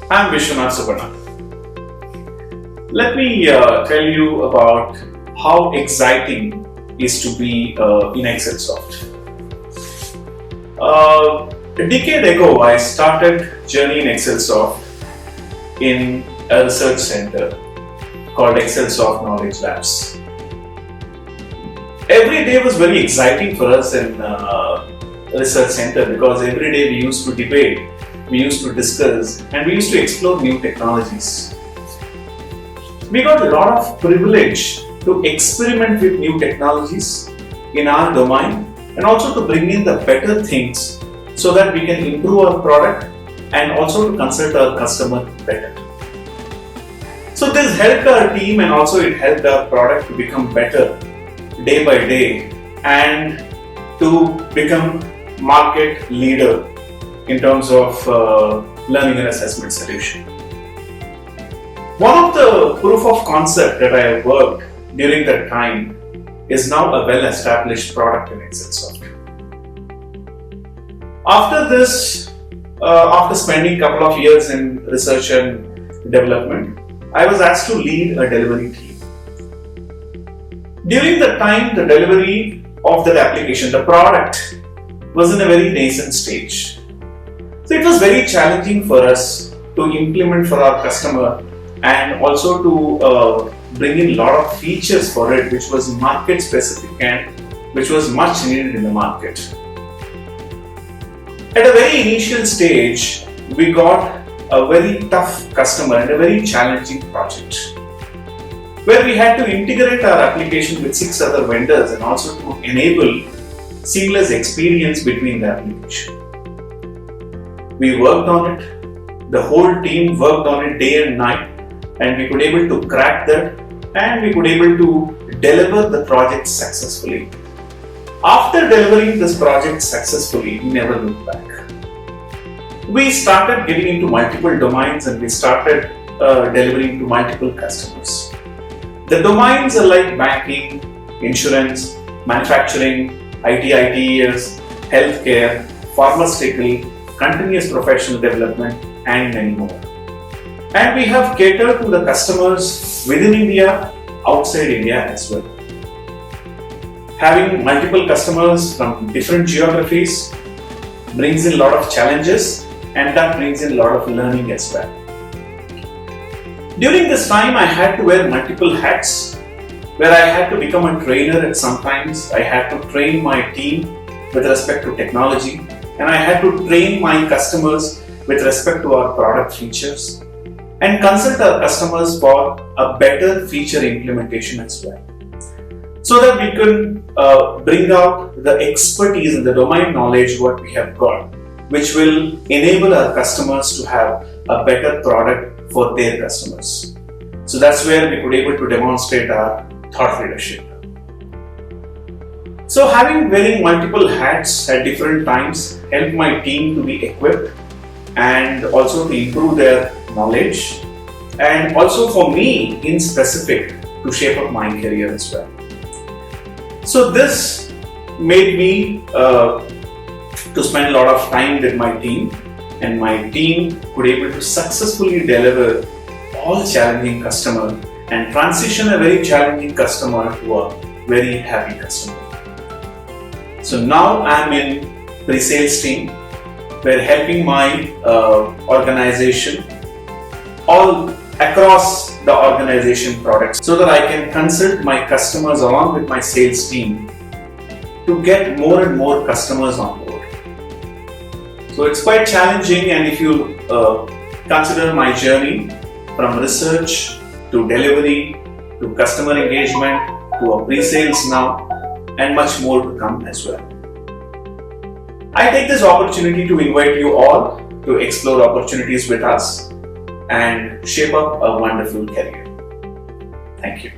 I'm Vishwanath Subbanna. Let me tell you about how exciting is to be in Excelsoft. A decade ago, I started journey in Excelsoft in a research center called Excelsoft Knowledge Labs. Every day was very exciting for us in research center because every day we used to debate, we used to discuss, and we used to explore new technologies. We got a lot of privilege to experiment with new technologies in our domain and also to bring in the better things so that we can improve our product and also to consult our customer better. So this helped our team and also it helped our product to become better day by day and to become market leader in terms of learning and assessment solution. One of the proof of concept that I have worked during that time is now a well-established product in Excelsoft. After this, after spending a couple of years in research and development, I was asked to lead a delivery team. During that time, the delivery of that application, the product, was in a very nascent stage. So it was very challenging for us to implement for our customer and also to bring in a lot of features for it which was market specific and which was much needed in the market. At a very initial stage, we got a very tough customer and a very challenging project where we had to integrate our application with 6 other vendors and also to enable seamless experience between the application. We worked on it, the whole team worked on it day and night, and we could able to crack that and we could able to deliver the project successfully. After delivering this project successfully, we never looked back. We started getting into multiple domains and we started delivering to multiple customers. The domains are like banking, insurance, manufacturing, ITES, healthcare, pharmaceutical, continuous professional development, and many more. And we have catered to the customers within India, outside India as well. Having multiple customers from different geographies brings in a lot of challenges and that brings in a lot of learning as well. During this time, I had to wear multiple hats where I had to become a trainer at some times. I had to train my team with respect to technology and I had to train my customers with respect to our product features and consult our customers for a better feature implementation as well. So that we can bring out the expertise and the domain knowledge what we have got, which will enable our customers to have a better product for their customers. So that's where we could able to demonstrate our thought leadership. So having wearing multiple hats at different times helped my team to be equipped and also to improve their knowledge and also for me in specific to shape up my career as well. So this made me to spend a lot of time with my team and my team could able to successfully deliver all challenging customer and transition a very challenging customer to a very happy customer. So now I am in pre-sales team where helping my organization all across the organization products so that I can consult my customers along with my sales team to get more and more customers on board. So it's quite challenging and if you consider my journey from research to delivery to customer engagement to a pre-sales now and much more to come as well. I take this opportunity to invite you all to explore opportunities with us and shape up a wonderful career. Thank you.